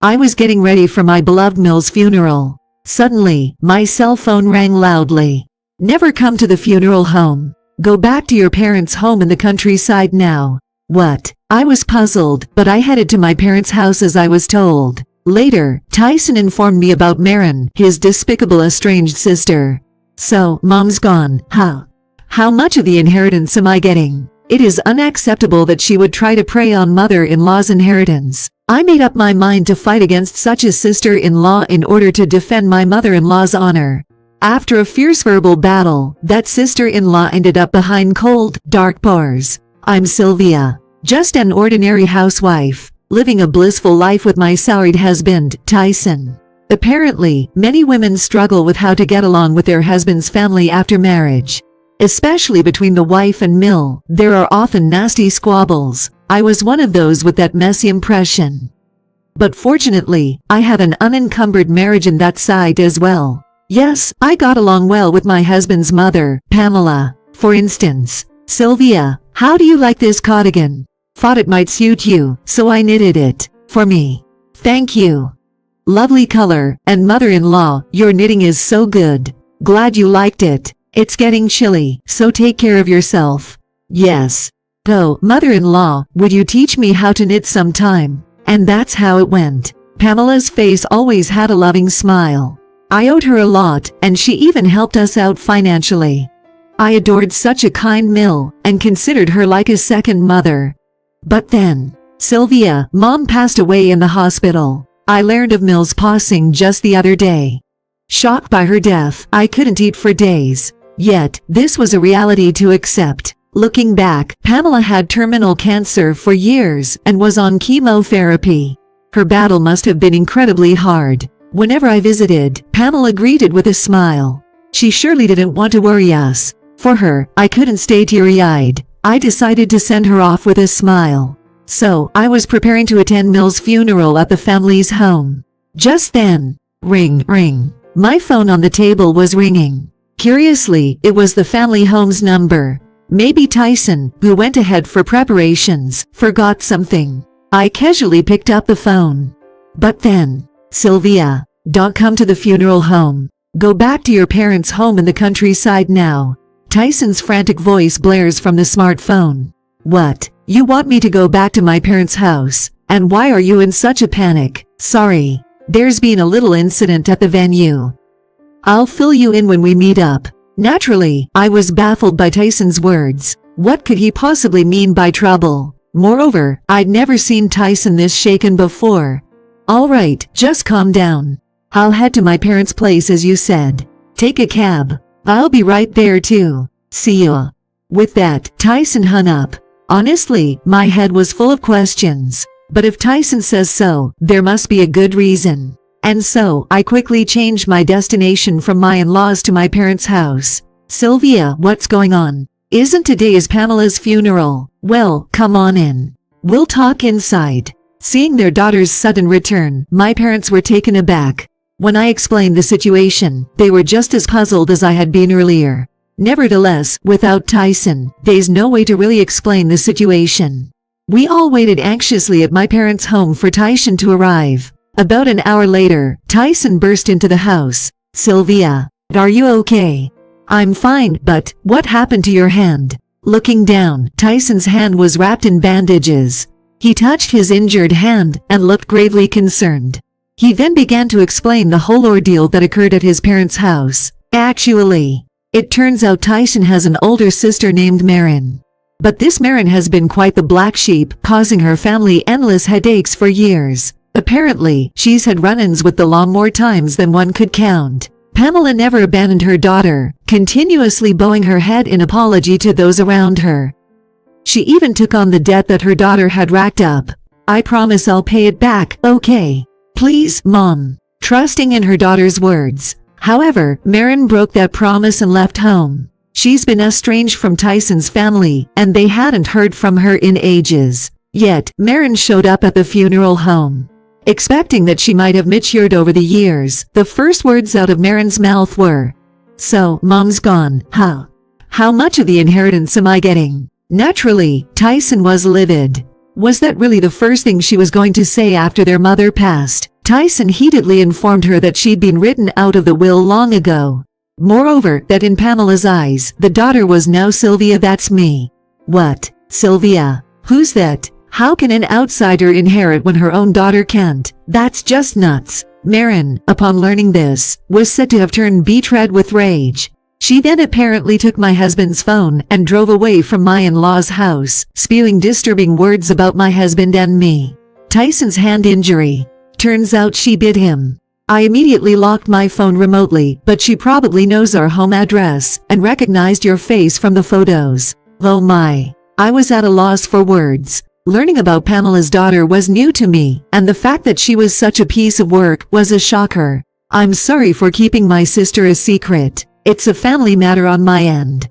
I was getting ready for my beloved Mill's funeral. Suddenly, my cell phone rang loudly. Never come to the funeral home. Go back to your parents' home in the countryside now. What? I was puzzled, but I headed to my parents' house as I was told. Later, Tyson informed me about Marin, his despicable estranged sister. So, Mom's gone, huh? How much of the inheritance am I getting? It is unacceptable that she would try to prey on mother-in-law's inheritance. I made up my mind to fight against such a sister-in-law in order to defend my mother-in-law's honor. After a fierce verbal battle, that sister-in-law ended up behind cold, dark bars. I'm Sylvia, just an ordinary housewife, living a blissful life with my salaried husband, Tyson. Apparently, many women struggle with how to get along with their husband's family after marriage. Especially between the wife and Mill, there are often nasty squabbles. I was one of those with that messy impression. But fortunately, I have an unencumbered marriage in that side as well. Yes, I got along well with my husband's mother, Pamela. For instance, Sylvia, how do you like this cardigan? Thought it might suit you, so I knitted it. For me. Thank you. Lovely color, and mother-in-law, your knitting is so good. Glad you liked it. It's getting chilly, so take care of yourself. Yes. Oh, mother-in-law, would you teach me how to knit sometime? And that's how it went. Pamela's face always had a loving smile. I owed her a lot, and she even helped us out financially. I adored such a kind Mill, and considered her like a second mother. But then, Sylvia, Mom passed away in the hospital. I learned of Mill's passing just the other day. Shocked by her death, I couldn't eat for days. Yet, this was a reality to accept. Looking back, Pamela had terminal cancer for years and was on chemotherapy. Her battle must have been incredibly hard. Whenever I visited, Pamela greeted with a smile. She surely didn't want to worry us. For her, I couldn't stay teary-eyed. I decided to send her off with a smile. So, I was preparing to attend Mill's funeral at the family's home. Just then, ring, ring. My phone on the table was ringing. Curiously, it was the family home's number. Maybe Tyson, who went ahead for preparations, forgot something. I casually picked up the phone. But then, Sylvia, don't come to the funeral home. Go back to your parents' home in the countryside now. Tyson's frantic voice blares from the smartphone. What? You want me to go back to my parents' house? And why are you in such a panic? Sorry. There's been a little incident at the venue. I'll fill you in when we meet up. Naturally, I was baffled by Tyson's words. What could he possibly mean by trouble? Moreover, I'd never seen Tyson this shaken before. All right, just calm down. I'll head to my parents' place as you said. Take a cab. I'll be right there too. See ya. With that, Tyson hung up. Honestly, my head was full of questions. But if Tyson says so, there must be a good reason. And so, I quickly changed my destination from my in-laws to my parents' house. Sylvia, what's going on? Isn't today Pamela's funeral? Well, come on in. We'll talk inside. Seeing their daughter's sudden return, my parents were taken aback. When I explained the situation, they were just as puzzled as I had been earlier. Nevertheless, without Tyson, there's no way to really explain the situation. We all waited anxiously at my parents' home for Tyson to arrive. About an hour later, Tyson burst into the house. Sylvia, are you okay? I'm fine, but what happened to your hand? Looking down, Tyson's hand was wrapped in bandages. He touched his injured hand and looked gravely concerned. He then began to explain the whole ordeal that occurred at his parents' house. Actually, it turns out Tyson has an older sister named Marin. But this Marin has been quite the black sheep, causing her family endless headaches for years. Apparently, she's had run-ins with the law more times than one could count. Pamela never abandoned her daughter, continuously bowing her head in apology to those around her. She even took on the debt that her daughter had racked up. I promise I'll pay it back, okay? Please, Mom. Trusting in her daughter's words. However, Marin broke that promise and left home. She's been estranged from Tyson's family, and they hadn't heard from her in ages. Yet, Marin showed up at the funeral home. Expecting that she might have matured over the years, the first words out of Marin's mouth were, "So, Mom's gone, huh? How much of the inheritance am I getting?" Naturally, Tyson was livid. Was that really the first thing she was going to say after their mother passed? Tyson heatedly informed her that she'd been written out of the will long ago. Moreover, that in Pamela's eyes, the daughter was now Sylvia. That's me. What? Sylvia? Who's that? How can an outsider inherit when her own daughter can't? That's just nuts. Marin, upon learning this, was said to have turned beet-red with rage. She then apparently took my husband's phone and drove away from my in-law's house, spewing disturbing words about my husband and me. Tyson's hand injury. Turns out she bit him. I immediately locked my phone remotely, but she probably knows our home address and recognized your face from the photos. Oh my. I was at a loss for words. Learning about Pamela's daughter was new to me, and the fact that she was such a piece of work was a shocker. I'm sorry for keeping my sister a secret. It's a family matter on my end.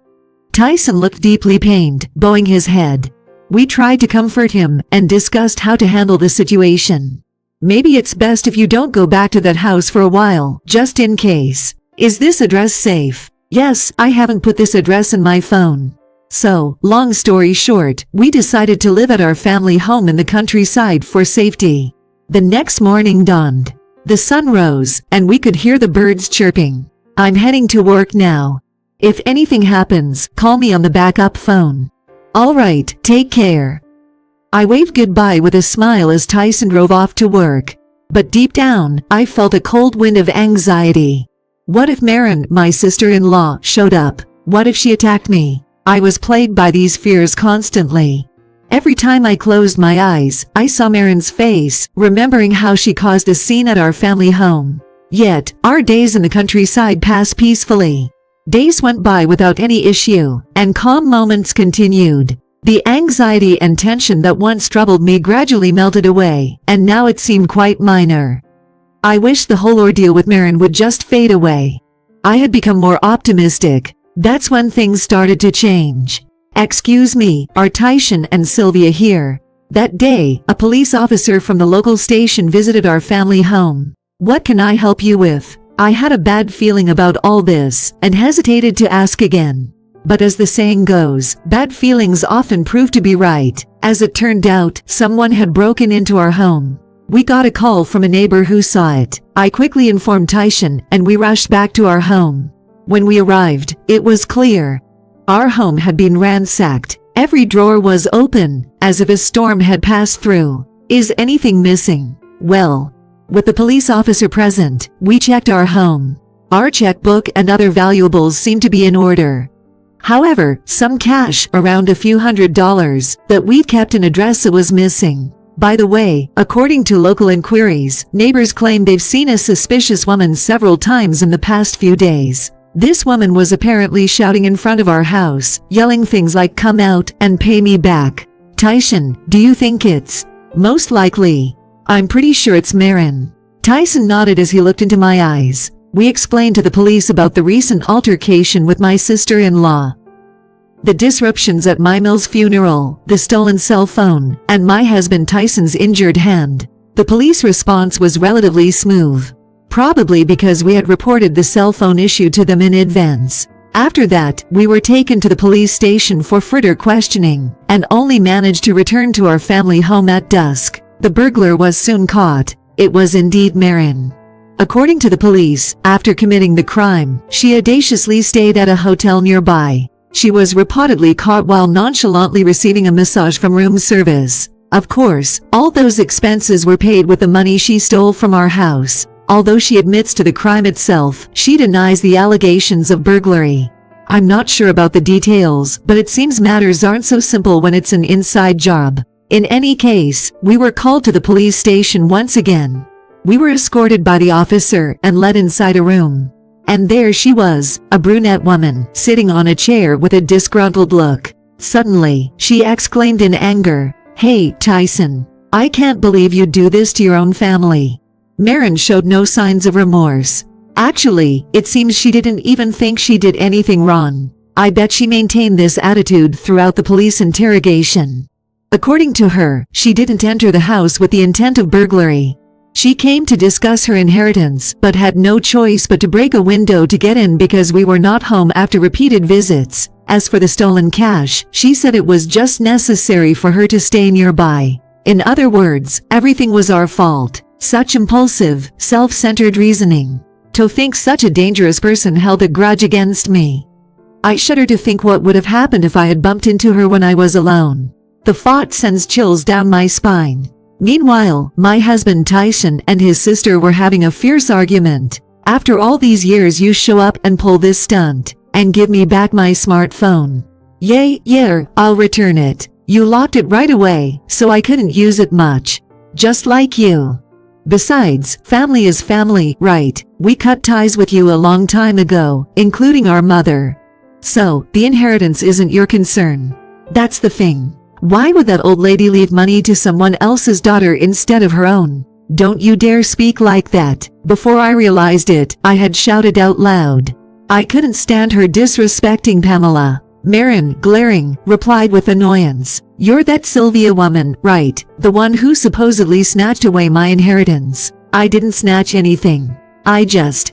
Tyson looked deeply pained, bowing his head. We tried to comfort him and discussed how to handle the situation. Maybe it's best if you don't go back to that house for a while, just in case. Is this address safe? Yes, I haven't put this address in my phone. So, long story short, we decided to live at our family home in the countryside for safety. The next morning dawned. The sun rose, and we could hear the birds chirping. I'm heading to work now. If anything happens, call me on the backup phone. All right, take care. I waved goodbye with a smile as Tyson drove off to work. But deep down, I felt a cold wind of anxiety. What if Marin, my sister-in-law, showed up? What if she attacked me? I was plagued by these fears constantly. Every time I closed my eyes, I saw Marin's face, remembering how she caused a scene at our family home. Yet, our days in the countryside passed peacefully. Days went by without any issue, and calm moments continued. The anxiety and tension that once troubled me gradually melted away, and now it seemed quite minor. I wished the whole ordeal with Marin would just fade away. I had become more optimistic. That's when things started to change. Excuse me, are Tyson and Sylvia here? That day, a police officer from the local station visited our family home. What can I help you with? I had a bad feeling about all this, and hesitated to ask again. But as the saying goes, bad feelings often prove to be right. As it turned out, someone had broken into our home. We got a call from a neighbor who saw it. I quickly informed Tyson, and we rushed back to our home. When we arrived, it was clear. Our home had been ransacked. Every drawer was open, as if a storm had passed through. Is anything missing? Well, with the police officer present, we checked our home. Our checkbook and other valuables seemed to be in order. However, some cash, around a few $100s, that we'd kept in a dresser was missing. By the way, according to local inquiries, neighbors claim they've seen a suspicious woman several times in the past few days. This woman was apparently shouting in front of our house, yelling things like "come out and pay me back." Tyson, do you think it's? Most likely. I'm pretty sure it's Marin. Tyson nodded as he looked into my eyes. We explained to the police about the recent altercation with my sister-in-law. The disruptions at my Mill's funeral, the stolen cell phone, and my husband Tyson's injured hand. The police response was relatively smooth. Probably because we had reported the cell phone issue to them in advance. After that, we were taken to the police station for further questioning, and only managed to return to our family home at dusk. The burglar was soon caught. It was indeed Marin. According to the police, after committing the crime, she audaciously stayed at a hotel nearby. She was reportedly caught while nonchalantly receiving a massage from room service. Of course, all those expenses were paid with the money she stole from our house. Although she admits to the crime itself, she denies the allegations of burglary. I'm not sure about the details, but it seems matters aren't so simple when it's an inside job. In any case, we were called to the police station once again. We were escorted by the officer and led inside a room. And there she was, a brunette woman, sitting on a chair with a disgruntled look. Suddenly, she exclaimed in anger, "Hey, Tyson. I can't believe you'd do this to your own family." Marin showed no signs of remorse. Actually, it seems she didn't even think she did anything wrong. I bet she maintained this attitude throughout the police interrogation. According to her, she didn't enter the house with the intent of burglary. She came to discuss her inheritance, but had no choice but to break a window to get in because we were not home after repeated visits. As for the stolen cash, she said it was just necessary for her to stay nearby. In other words, everything was our fault. Such impulsive, self-centered reasoning. To think such a dangerous person held a grudge against me. I shudder to think what would have happened if I had bumped into her when I was alone. The thought sends chills down my spine. Meanwhile, my husband Tyson and his sister were having a fierce argument. After all these years you show up and pull this stunt, and give me back my smartphone. Yeah, I'll return it. You locked it right away, so I couldn't use it much. Just like you. Besides, family is family, right? We cut ties with you a long time ago, including our mother. So, the inheritance isn't your concern. That's the thing. Why would that old lady leave money to someone else's daughter instead of her own? Don't you dare speak like that. Before I realized it, I had shouted out loud. I couldn't stand her disrespecting Pamela. Marin, glaring, replied with annoyance. You're that Sylvia woman, right? The one who supposedly snatched away my inheritance. I didn't snatch anything. I just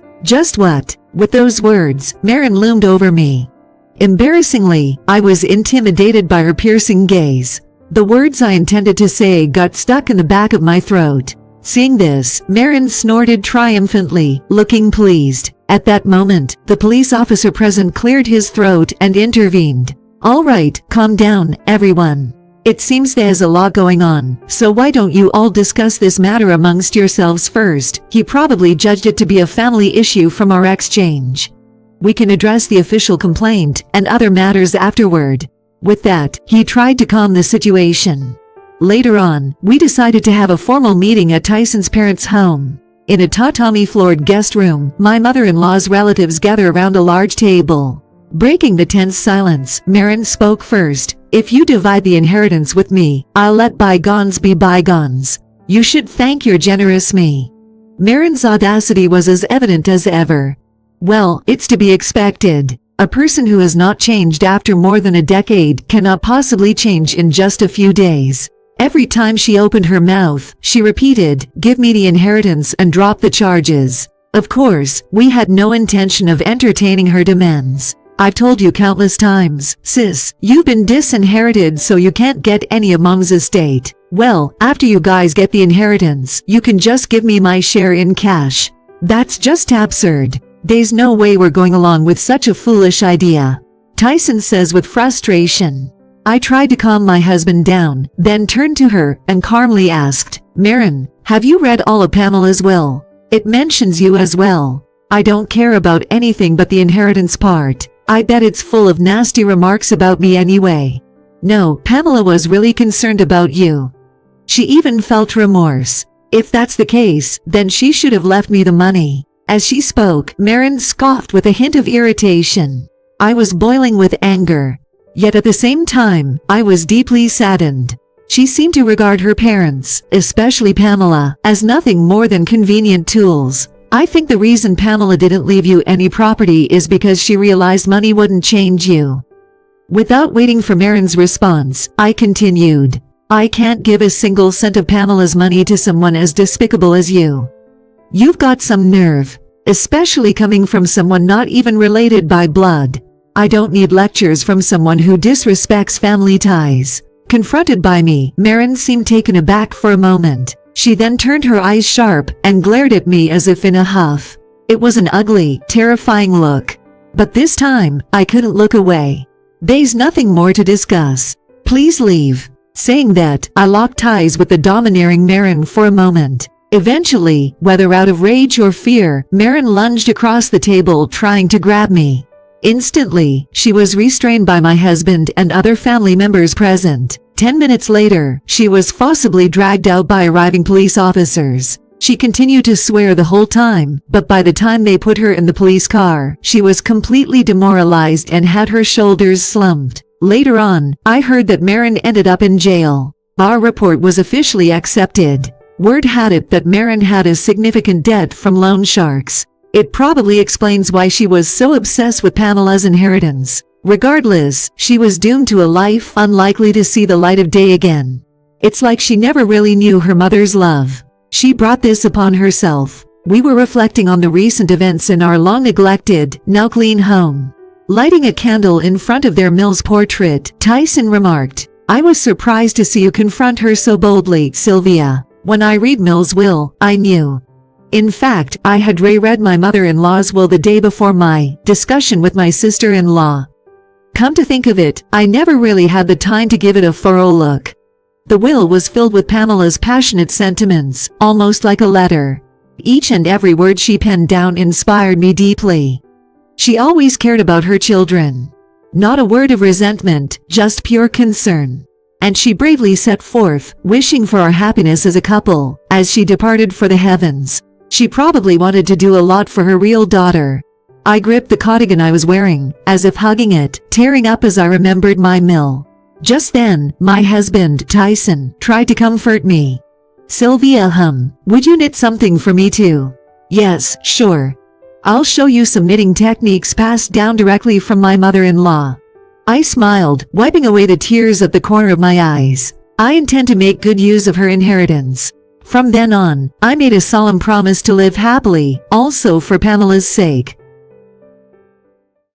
what? With those words, Marin loomed over me. Embarrassingly, I was intimidated by her piercing gaze. The words I intended to say got stuck in the back of my throat. Seeing this, Marin snorted triumphantly, looking pleased. At that moment, the police officer present cleared his throat and intervened. All right, calm down, everyone. It seems there's a lot going on, so why don't you all discuss this matter amongst yourselves first? He probably judged it to be a family issue from our exchange. We can address the official complaint and other matters afterward. With that, he tried to calm the situation. Later on, we decided to have a formal meeting at Tyson's parents' home. In a tatami-floored guest room, my mother-in-law's relatives gather around a large table. Breaking the tense silence, Marin spoke first. If you divide the inheritance with me, I'll let bygones be bygones. You should thank your generous me. Marin's audacity was as evident as ever. Well, it's to be expected. A person who has not changed after more than a decade cannot possibly change in just a few days. Every time she opened her mouth, she repeated, "Give me the inheritance and drop the charges." Of course, we had no intention of entertaining her demands. I've told you countless times, sis, you've been disinherited so you can't get any of mom's estate. Well, after you guys get the inheritance, you can just give me my share in cash. That's just absurd. There's no way we're going along with such a foolish idea. Tyson says with frustration. I tried to calm my husband down, then turned to her and calmly asked, Marin, have you read all of Pamela's will? It mentions you as well. I don't care about anything but the inheritance part. I bet it's full of nasty remarks about me anyway. No, Pamela was really concerned about you. She even felt remorse. If that's the case, then she should have left me the money. As she spoke, Marin scoffed with a hint of irritation. I was boiling with anger. Yet at the same time, I was deeply saddened. She seemed to regard her parents, especially Pamela, as nothing more than convenient tools. I think the reason Pamela didn't leave you any property is because she realized money wouldn't change you. Without waiting for Marin's response, I continued. I can't give a single cent of Pamela's money to someone as despicable as you. You've got some nerve, especially coming from someone not even related by blood. I don't need lectures from someone who disrespects family ties. Confronted by me, Marin seemed taken aback for a moment. She then turned her eyes sharp and glared at me as if in a huff. It was an ugly, terrifying look. But this time, I couldn't look away. There's nothing more to discuss. Please leave. Saying that, I locked eyes with the domineering Marin for a moment. Eventually, whether out of rage or fear, Marin lunged across the table trying to grab me. Instantly, she was restrained by my husband and other family members present. 10 minutes later, she was forcibly dragged out by arriving police officers. She continued to swear the whole time, but by the time they put her in the police car, she was completely demoralized and had her shoulders slumped. Later on, I heard that Marin ended up in jail. Our report was officially accepted. Word had it that Marin had a significant debt from loan sharks. It probably explains why she was so obsessed with Pamela's inheritance. Regardless, she was doomed to a life unlikely to see the light of day again. It's like she never really knew her mother's love. She brought this upon herself. We were reflecting on the recent events in our long-neglected, now clean home. Lighting a candle in front of their Mills portrait, Tyson remarked, "I was surprised to see you confront her so boldly, Sylvia. When I read Mills' will, I knew. In fact, I had reread my mother-in-law's will the day before my discussion with my sister-in-law. Come to think of it, I never really had the time to give it a thorough look." The will was filled with Pamela's passionate sentiments, almost like a letter. Each and every word she penned down inspired me deeply. She always cared about her children. Not a word of resentment, just pure concern. And she bravely set forth, wishing for our happiness as a couple, as she departed for the heavens. She probably wanted to do a lot for her real daughter. I gripped the cardigan I was wearing, as if hugging it, tearing up as I remembered my mill. Just then, my husband, Tyson, tried to comfort me. "Sylvia, would you knit something for me too?" "Yes, sure. I'll show you some knitting techniques passed down directly from my mother-in-law." I smiled, wiping away the tears at the corner of my eyes. I intend to make good use of her inheritance. From then on, I made a solemn promise to live happily, also for Pamela's sake.